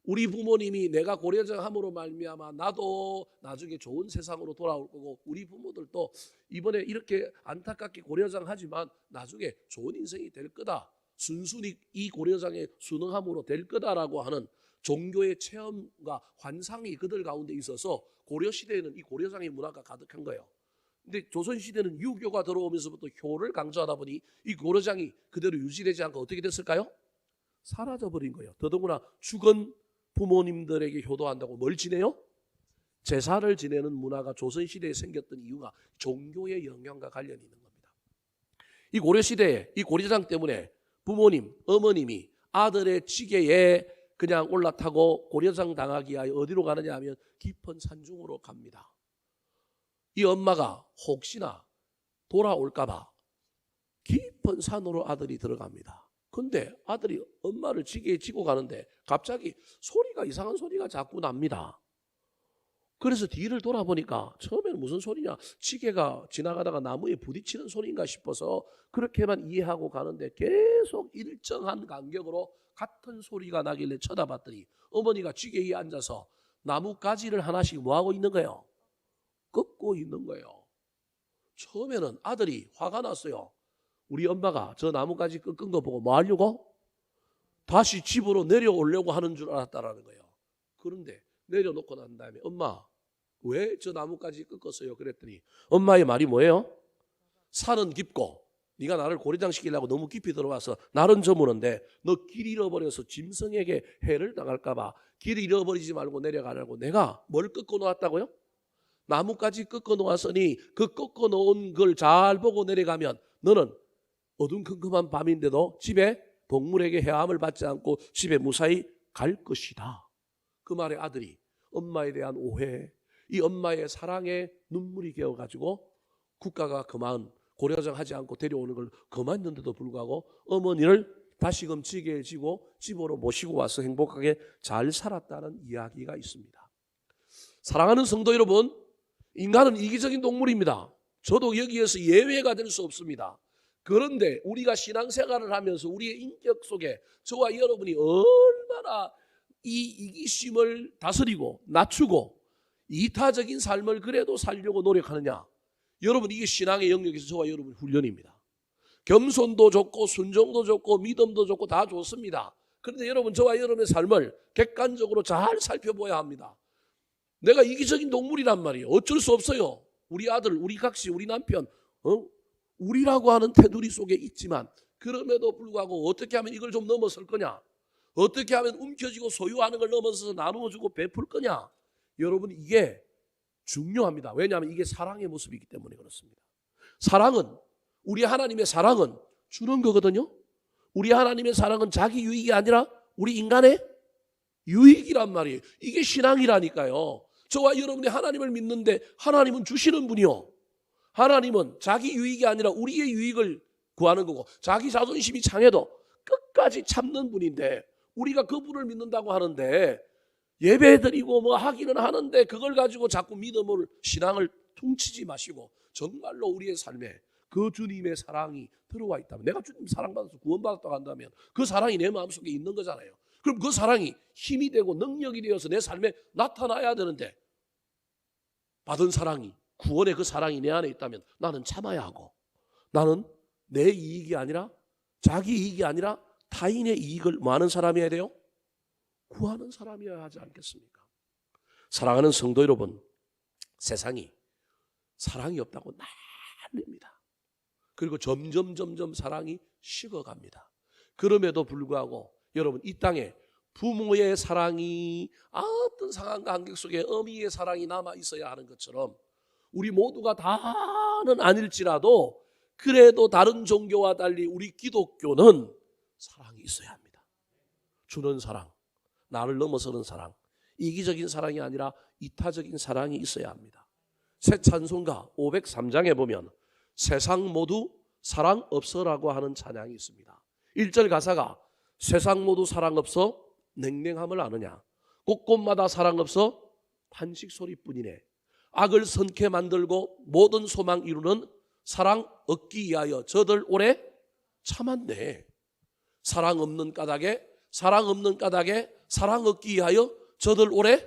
우리 부모님이 내가 고려장함으로 말미암아 나도 나중에 좋은 세상으로 돌아올 거고 우리 부모들도 이번에 이렇게 안타깝게 고려장하지만 나중에 좋은 인생이 될 거다. 순순히 이 고려장에 순응함으로 될 거다라고 하는 종교의 체험과 환상이 그들 가운데 있어서 고려시대에는 이 고려장의 문화가 가득한 거예요. 근데 조선시대는 유교가 들어오면서부터 효를 강조하다 보니 이 고려장이 그대로 유지되지 않고 어떻게 됐을까요? 사라져버린 거예요. 더더구나 죽은 부모님들에게 효도한다고 뭘 지내요? 제사를 지내는 문화가 조선시대에 생겼던 이유가 종교의 영향과 관련이 있는 겁니다. 이 고려시대에 이 고려장 때문에 부모님, 어머님이 아들의 지게에 그냥 올라타고 고려장 당하기 위하여 어디로 가느냐 하면 깊은 산중으로 갑니다. 이 엄마가 혹시나 돌아올까 봐 깊은 산으로 아들이 들어갑니다. 근데 아들이 엄마를 지게에 지고 가는데 갑자기 소리가 이상한 소리가 자꾸 납니다. 그래서 뒤를 돌아보니까 처음에는 무슨 소리냐, 지게가 지나가다가 나무에 부딪히는 소리인가 싶어서 그렇게만 이해하고 가는데 계속 일정한 간격으로 같은 소리가 나길래 쳐다봤더니 어머니가 지게 위에 앉아서 나뭇가지를 하나씩 뭐하고 있는 거예요? 꺾고 있는 거예요. 처음에는 아들이 화가 났어요. 우리 엄마가 저 나뭇가지 꺾은 거 보고 뭐 하려고? 다시 집으로 내려오려고 하는 줄 알았다라는 거예요. 그런데 내려놓고 난 다음에 엄마 왜 저 나뭇가지 꺾었어요? 그랬더니 엄마의 말이 뭐예요? 산은 깊고 네가 나를 고려장 시키려고 너무 깊이 들어와서 날은 저무는데 너 길 잃어버려서 짐승에게 해를 당할까 봐 길 잃어버리지 말고 내려가라고 내가 뭘 꺾어 놓았다고요? 나뭇가지 꺾어 놓았으니 그 꺾어 놓은 걸 잘 보고 내려가면 너는 어둠컴컴한 밤인데도 집에 동물에게 해함을 받지 않고 집에 무사히 갈 것이다. 그 말에 아들이 엄마에 대한 오해, 이 엄마의 사랑에 눈물이 개어가지고 국가가 그만 고려장 하지 않고 데려오는 걸 그만했는데도 불구하고 어머니를 다시금 지게에 지고 집으로 모시고 와서 행복하게 잘 살았다는 이야기가 있습니다. 사랑하는 성도 여러분, 인간은 이기적인 동물입니다. 저도 여기에서 예외가 될 수 없습니다. 그런데 우리가 신앙생활을 하면서 우리의 인격 속에 저와 여러분이 얼마나 이 이기심을 다스리고 낮추고 이타적인 삶을 그래도 살려고 노력하느냐. 여러분 이게 신앙의 영역에서 저와 여러분 훈련입니다. 겸손도 좋고 순종도 좋고 믿음도 좋고 다 좋습니다. 그런데 여러분 저와 여러분의 삶을 객관적으로 잘 살펴봐야 합니다. 내가 이기적인 동물이란 말이에요. 어쩔 수 없어요. 우리 아들, 우리 각시, 우리 남편, 우리라고 하는 테두리 속에 있지만 그럼에도 불구하고 어떻게 하면 이걸 좀 넘어설 거냐? 어떻게 하면 움켜쥐고 소유하는 걸 넘어서서 나누어주고 베풀 거냐? 여러분 이게 중요합니다. 왜냐하면 이게 사랑의 모습이기 때문에 그렇습니다. 사랑은 우리 하나님의 사랑은 주는 거거든요. 우리 하나님의 사랑은 자기 유익이 아니라 우리 인간의 유익이란 말이에요. 이게 신앙이라니까요. 저와 여러분이 하나님을 믿는데 하나님은 주시는 분이요. 하나님은 자기 유익이 아니라 우리의 유익을 구하는 거고 자기 자존심이 상해도 끝까지 참는 분인데 우리가 그분을 믿는다고 하는데 예배드리고 뭐 하기는 하는데 그걸 가지고 자꾸 믿음을 신앙을 퉁치지 마시고 정말로 우리의 삶에 그 주님의 사랑이 들어와 있다면 내가 주님 사랑받아서 구원받았다고 한다면 그 사랑이 내 마음속에 있는 거잖아요. 그럼 그 사랑이 힘이 되고 능력이 되어서 내 삶에 나타나야 되는데 받은 사랑이 구원의 그 사랑이 내 안에 있다면 나는 참아야 하고 나는 내 이익이 아니라 자기 이익이 아니라 타인의 이익을 뭐 하는 사람이어야 돼요? 구하는 사람이어야 하지 않겠습니까? 사랑하는 성도 여러분, 세상이 사랑이 없다고 난립니다. 그리고 점점 사랑이 식어갑니다. 그럼에도 불구하고 여러분 이 땅에 부모의 사랑이 어떤 상황과 간격 속에 어미의 사랑이 남아 있어야 하는 것처럼 우리 모두가 다는 아닐지라도 그래도 다른 종교와 달리 우리 기독교는 사랑이 있어야 합니다. 주는 사랑, 나를 넘어서는 사랑, 이기적인 사랑이 아니라 이타적인 사랑이 있어야 합니다. 새 찬송가 503장에 보면 세상 모두 사랑 없어라고 하는 찬양이 있습니다. 1절 가사가 세상 모두 사랑 없어 냉랭함을 아느냐 곳곳마다 사랑 없어 탄식 소리뿐이네 악을 선케 만들고 모든 소망 이루는 사랑 얻기 위하여 저들 오래 참았네. 사랑 없는 까닭에 사랑 얻기 위하여 저들 오래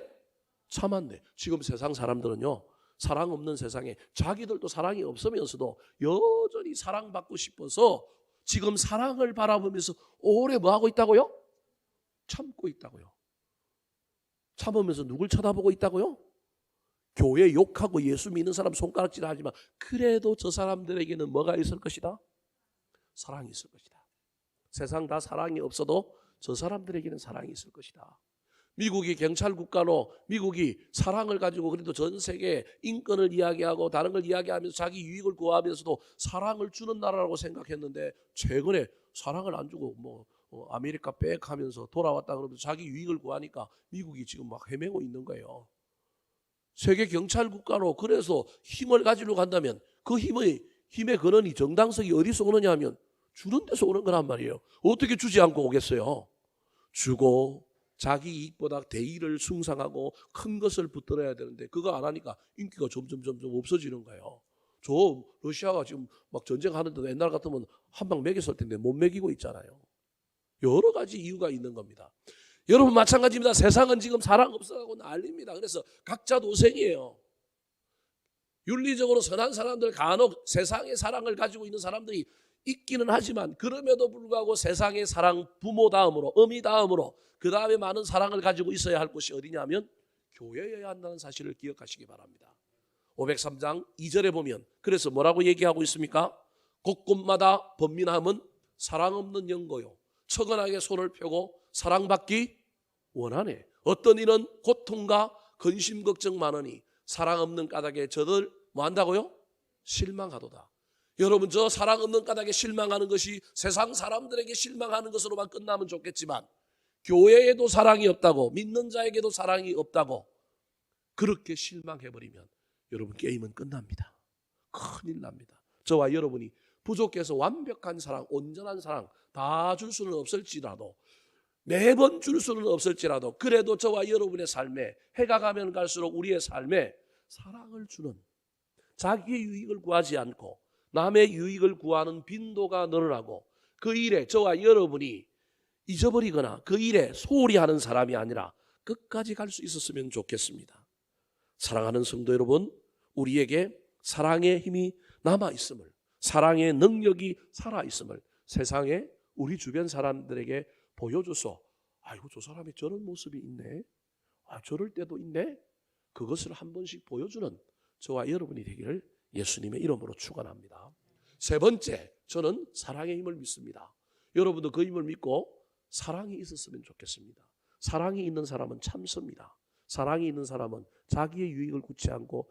참았네. 지금 세상 사람들은요 사랑 없는 세상에 자기들도 사랑이 없으면서도 여전히 사랑받고 싶어서 지금 사랑을 바라보면서 오래 뭐하고 있다고요? 참고 있다고요. 참으면서 누굴 쳐다보고 있다고요? 교회 욕하고 예수 믿는 사람 손가락질 하지만 그래도 저 사람들에게는 뭐가 있을 것이다? 사랑이 있을 것이다. 세상 다 사랑이 없어도 저 사람들에게는 사랑이 있을 것이다. 미국이 경찰 국가로 미국이 사랑을 가지고 그래도 전 세계에 인권을 이야기하고 다른 걸 이야기하면서 자기 유익을 구하면서도 사랑을 주는 나라라고 생각했는데 최근에 사랑을 안 주고 아메리카 빽 하면서 돌아왔다 그러면서 자기 유익을 구하니까 미국이 지금 막 헤매고 있는 거예요. 세계 경찰 국가로 그래서 힘을 가지러 간다면 그 힘의 근원이 정당성이 어디서 오느냐 하면 주는 데서 오는 거란 말이에요. 어떻게 주지 않고 오겠어요? 주고 자기 이익보다 대의를 숭상하고 큰 것을 붙들어야 되는데 그거 안 하니까 인기가 점점 없어지는 거예요. 저 러시아가 지금 막 전쟁하는데도 옛날 같으면 한 방 먹였을 텐데 못 먹이고 있잖아요. 여러 가지 이유가 있는 겁니다. 여러분 마찬가지입니다. 세상은 지금 사랑 없어가고 난립니다. 그래서 각자 도생이에요. 윤리적으로 선한 사람들 간혹 세상의 사랑을 가지고 있는 사람들이 있기는 하지만 그럼에도 불구하고 세상의 사랑 부모 다음으로 어미 다음으로 그 다음에 많은 사랑을 가지고 있어야 할 곳이 어디냐면 교회여야 한다는 사실을 기억하시기 바랍니다. 503장 2절에 보면 그래서 뭐라고 얘기하고 있습니까? 곳곳마다 번민함은 사랑 없는 영고요 처근하게 손을 펴고 사랑받기 원하네. 어떤 이는 고통과 근심 걱정 많으니 사랑 없는 까닭에 저들 뭐 한다고요? 실망하도다. 여러분 저 사랑 없는 까닭에 실망하는 것이 세상 사람들에게 실망하는 것으로만 끝나면 좋겠지만 교회에도 사랑이 없다고 믿는 자에게도 사랑이 없다고 그렇게 실망해버리면 여러분 게임은 끝납니다. 큰일 납니다. 저와 여러분이 부족해서 완벽한 사랑, 온전한 사랑 다 줄 수는 없을지라도 매번 줄 수는 없을지라도 그래도 저와 여러분의 삶에 해가 가면 갈수록 우리의 삶에 사랑을 주는 자기의 유익을 구하지 않고 남의 유익을 구하는 빈도가 늘어나고 그 일에 저와 여러분이 잊어버리거나 그 일에 소홀히 하는 사람이 아니라 끝까지 갈 수 있었으면 좋겠습니다. 사랑하는 성도 여러분, 우리에게 사랑의 힘이 남아있음을, 사랑의 능력이 살아있음을 세상에 우리 주변 사람들에게 보여줘서 아이고 저 사람이 저런 모습이 있네, 저럴 때도 있네, 그것을 한 번씩 보여주는 저와 여러분이 되기를 예수님의 이름으로 축원합니다. 세 번째, 저는 사랑의 힘을 믿습니다. 여러분도 그 힘을 믿고 사랑이 있었으면 좋겠습니다. 사랑이 있는 사람은 참습니다. 사랑이 있는 사람은 자기의 유익을 구치 않고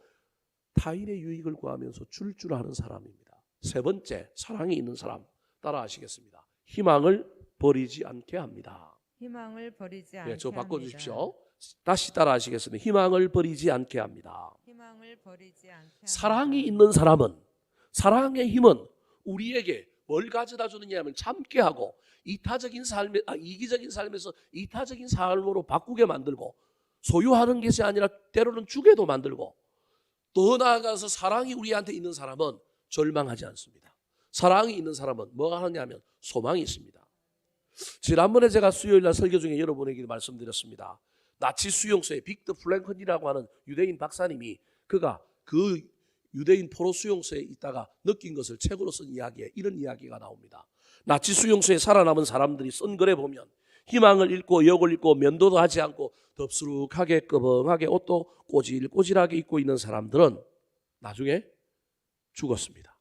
타인의 유익을 구하면서 줄 아는 사람입니다. 세 번째, 사랑이 있는 사람 따라 하시겠습니다. 희망을 버리지 않게 합니다. 희망을 버리지 않게 저 바꿔주십시오. 합니다. 다시 따라 하시겠습니다. 희망을 버리지 않게 합니다. 희망을 버리지 않게 합니다. 사랑이 있는 사람은, 사랑의 힘은 우리에게 뭘 가져다 주느냐 하면 참게 하고 이기적인 삶에서 이타적인 삶으로 바꾸게 만들고 소유하는 것이 아니라 때로는 주게도 만들고 더 나아가서 사랑이 우리한테 있는 사람은 절망하지 않습니다. 사랑이 있는 사람은 뭐가 하냐면 소망이 있습니다. 지난번에 제가 수요일날 설교 중에 여러분에게 말씀드렸습니다. 나치 수용소에 빅터 플랭컨이라고 하는 유대인 박사님이 그가 그 유대인 포로 수용소에 있다가 느낀 것을 책으로 쓴 이야기에 이런 이야기가 나옵니다. 나치 수용소에 살아남은 사람들이 쓴 글에 보면 희망을 잃고 역을 잃고 면도도 하지 않고 덥수룩하게 꺼벙하게 옷도 꼬질꼬질하게 입고 있는 사람들은 나중에 죽었습니다.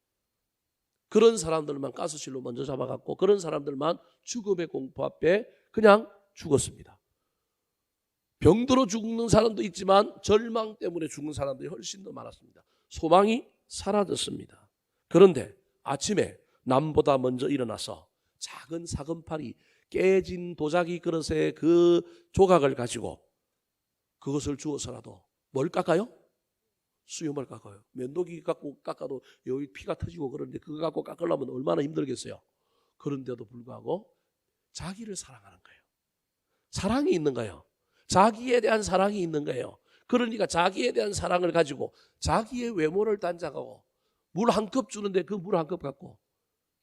그런 사람들만 가스실로 먼저 잡아갔고 그런 사람들만 죽음의 공포 앞에 그냥 죽었습니다. 병들어 죽는 사람도 있지만 절망 때문에 죽는 사람들이 훨씬 더 많았습니다. 소망이 사라졌습니다. 그런데 아침에 남보다 먼저 일어나서 작은 사금팔이 깨진 도자기 그릇에 그 조각을 가지고 그것을 주어서라도 뭘 깎아요? 수염을 깎아요. 면도기 갖고 깎아도 여기 피가 터지고 그러는데 그거 갖고 깎으려면 얼마나 힘들겠어요. 그런데도 불구하고 자기를 사랑하는 거예요. 사랑이 있는 거예요. 자기에 대한 사랑이 있는 거예요. 그러니까 자기에 대한 사랑을 가지고 자기의 외모를 단장하고 물 한 컵 주는데 그 물 한 컵 갖고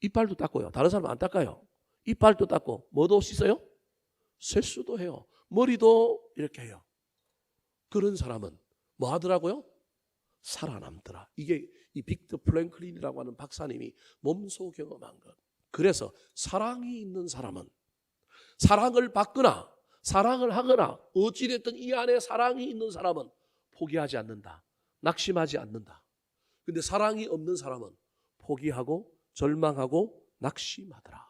이빨도 닦고요. 다른 사람은 안 닦아요. 이빨도 닦고 뭐도 씻어요? 세수도 해요. 머리도 이렇게 해요. 그런 사람은 뭐 하더라고요? 살아남더라. 이게 이 빅터 플랭클린이라고 하는 박사님이 몸소 경험한 것. 그래서 사랑이 있는 사람은 사랑을 받거나 사랑을 하거나 어찌됐든 이 안에 사랑이 있는 사람은 포기하지 않는다. 낙심하지 않는다. 근데 사랑이 없는 사람은 포기하고 절망하고 낙심하더라.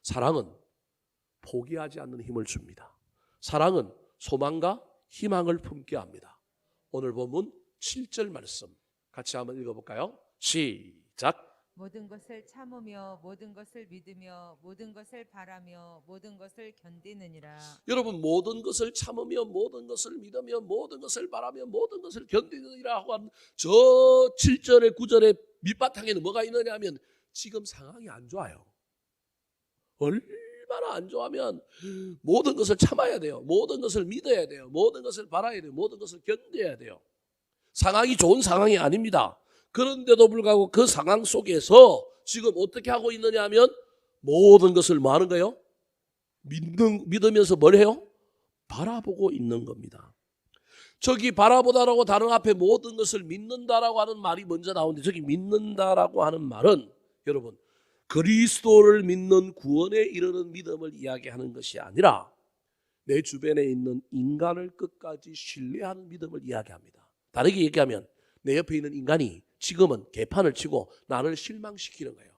사랑은 포기하지 않는 힘을 줍니다. 사랑은 소망과 희망을 품게 합니다. 오늘 본문 7절 말씀 같이 한번 읽어볼까요? 시작. 모든 것을 참으며 모든 것을 믿으며 모든 것을 바라며 모든 것을 견디느니라. 여러분, 모든 것을 참으며 모든 것을 믿으며 모든 것을 바라며 모든 것을 견디느니라 하고 한 저 7절의 9절의 밑바탕에는 뭐가 있느냐 하면 지금 상황이 안 좋아요. 얼마나 안 좋아하면 모든 것을 참아야 돼요. 모든 것을 믿어야 돼요. 모든 것을 바라야 돼요. 모든 것을 견뎌야 돼요. 상황이 좋은 상황이 아닙니다. 그런데도 불구하고 그 상황 속에서 지금 어떻게 하고 있느냐 하면 모든 것을 뭐 하는 거예요? 믿으면서 뭘 해요? 바라보고 있는 겁니다. 저기 바라보다라고 단어 앞에 모든 것을 믿는다라고 하는 말이 먼저 나오는데, 저기 믿는다라고 하는 말은 여러분 그리스도를 믿는 구원에 이르는 믿음을 이야기하는 것이 아니라 내 주변에 있는 인간을 끝까지 신뢰하는 믿음을 이야기합니다. 다르게 얘기하면 내 옆에 있는 인간이 지금은 개판을 치고 나를 실망시키는 거예요.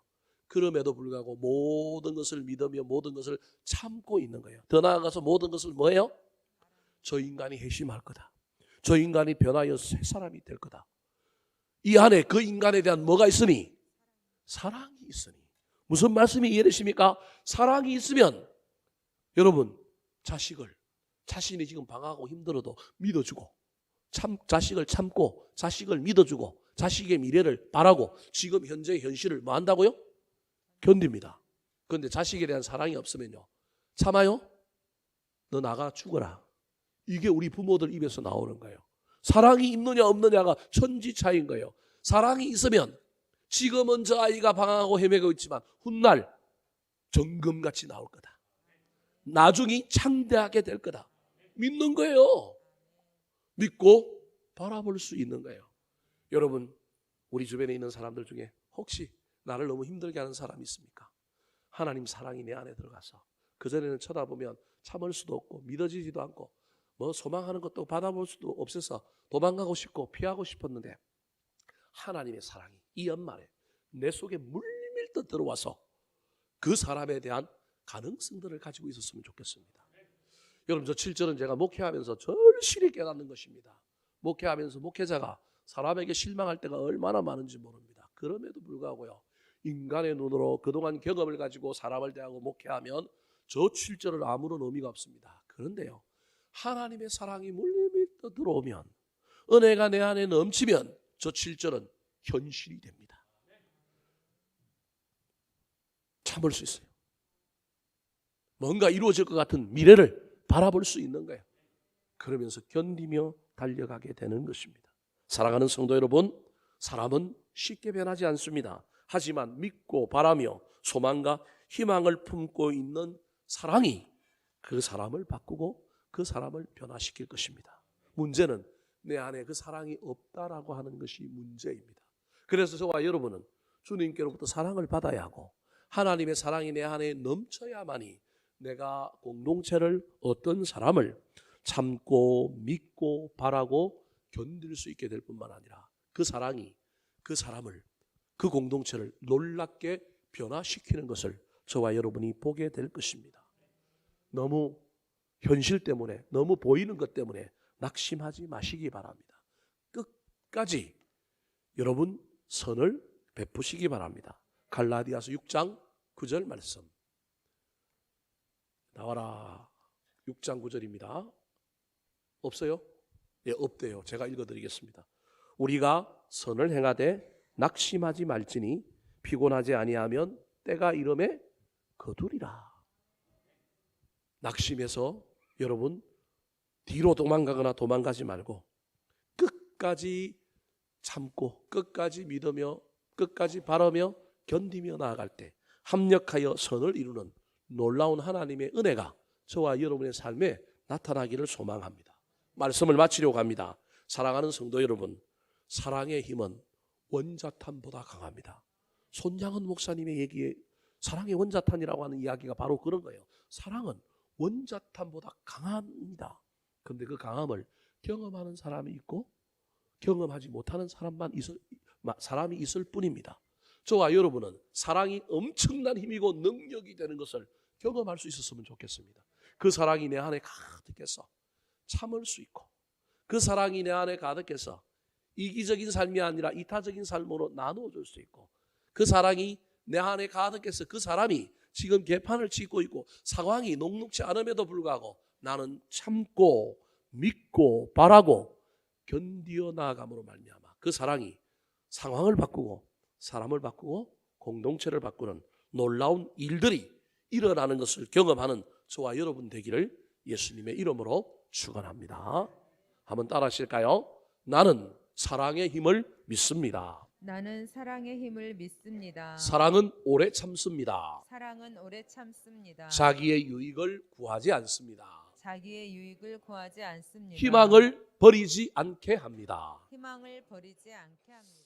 그럼에도 불구하고 모든 것을 믿으며 모든 것을 참고 있는 거예요. 더 나아가서 모든 것을 뭐예요? 저 인간이 회심할 거다. 저 인간이 변하여 새 사람이 될 거다. 이 안에 그 인간에 대한 뭐가 있으니? 사랑이 있으니. 무슨 말씀이 이해되십니까? 사랑이 있으면 여러분 자신이 지금 방황하고 힘들어도 믿어주고, 자식을 참고 자식을 믿어주고 자식의 미래를 바라고 지금 현재의 현실을 뭐 한다고요? 견딥니다. 그런데 자식에 대한 사랑이 없으면요, 참아요? 너 나가 죽어라. 이게 우리 부모들 입에서 나오는 거예요. 사랑이 있느냐 없느냐가 천지차이인 거예요. 사랑이 있으면 지금은 저 아이가 방황하고 헤매고 있지만 훗날 정금같이 나올 거다. 나중이 창대하게 될 거다. 믿는 거예요. 믿고 바라볼 수 있는 거예요. 여러분, 우리 주변에 있는 사람들 중에 혹시 나를 너무 힘들게 하는 사람이 있습니까? 하나님 사랑이 내 안에 들어가서 그전에는 쳐다보면 참을 수도 없고 믿어지지도 않고 뭐 소망하는 것도 받아볼 수도 없어서 도망가고 싶고 피하고 싶었는데, 하나님의 사랑이 이 연말에 내 속에 물밀듯 들어와서 그 사람에 대한 가능성들을 가지고 있었으면 좋겠습니다. 여러분, 저 7절은 제가 목회하면서 절실히 깨닫는 것입니다. 목회하면서 목회자가 사람에게 실망할 때가 얼마나 많은지 모릅니다. 그럼에도 불구하고요, 인간의 눈으로 그동안 경험을 가지고 사람을 대하고 목회하면 저 7절은 아무런 의미가 없습니다. 그런데요, 하나님의 사랑이 물밀듯 들어오면, 은혜가 내 안에 넘치면 저 7절은 현실이 됩니다. 참을 수 있어요. 뭔가 이루어질 것 같은 미래를 바라볼 수 있는 거예요. 그러면서 견디며 달려가게 되는 것입니다. 사랑하는 성도 여러분, 사람은 쉽게 변하지 않습니다. 하지만 믿고 바라며 소망과 희망을 품고 있는 사랑이 그 사람을 바꾸고 그 사람을 변화시킬 것입니다. 문제는 내 안에 그 사랑이 없다라고 하는 것이 문제입니다. 그래서 저와 여러분은 주님께로부터 사랑을 받아야 하고 하나님의 사랑이 내 안에 넘쳐야만이 내가 공동체를, 어떤 사람을 참고 믿고 바라고 견딜 수 있게 될 뿐만 아니라 그 사랑이 그 사람을, 그 공동체를 놀랍게 변화시키는 것을 저와 여러분이 보게 될 것입니다. 너무 현실 때문에, 너무 보이는 것 때문에 낙심하지 마시기 바랍니다. 끝까지 여러분 선을 베푸시기 바랍니다. 갈라디아서 6장 9절 말씀 나와라. 6장 9절입니다. 없어요? 예, 없대요. 제가 읽어드리겠습니다. 우리가 선을 행하되 낙심하지 말지니 피곤하지 아니하면 때가 이름에 거두리라. 낙심해서 여러분 뒤로 도망가거나 도망가지 말고 끝까지 참고 끝까지 믿으며 끝까지 바라며 견디며 나아갈 때 합력하여 선을 이루는 놀라운 하나님의 은혜가 저와 여러분의 삶에 나타나기를 소망합니다. 말씀을 마치려고 합니다. 사랑하는 성도 여러분, 사랑의 힘은 원자탄보다 강합니다. 손양은 목사님의 얘기에 사랑의 원자탄이라고 하는 이야기가 바로 그런 거예요. 사랑은 원자탄보다 강합니다. 그런데 그 강함을 경험하는 사람이 있고 경험하지 못하는 사람이 있을 뿐입니다. 저와 여러분은 사랑이 엄청난 힘이고 능력이 되는 것을 경험할 수 있었으면 좋겠습니다. 그 사랑이 내 안에 가득해서 참을 수 있고, 그 사랑이 내 안에 가득해서 이기적인 삶이 아니라 이타적인 삶으로 나누어줄 수 있고, 그 사랑이 내 안에 가득해서 그 사람이 지금 개판을 치고 있고 상황이 녹록지 않음에도 불구하고 나는 참고 믿고 바라고 견디어 나아감으로 말미암아 그 사랑이 상황을 바꾸고 사람을 바꾸고 공동체를 바꾸는 놀라운 일들이 일어나는 것을 경험하는 저와 여러분 되기를 예수님의 이름으로 축원합니다. 한번 따라 하실까요? 나는 사랑의 힘을 믿습니다. 나는 사랑의 힘을 믿습니다. 사랑은 오래 참습니다. 사랑은 오래 참습니다. 자기의 유익을 구하지 않습니다. 자기의 유익을 구하지 않습니다. 희망을 버리지 않게 합니다. 희망을 버리지 않게 합니다.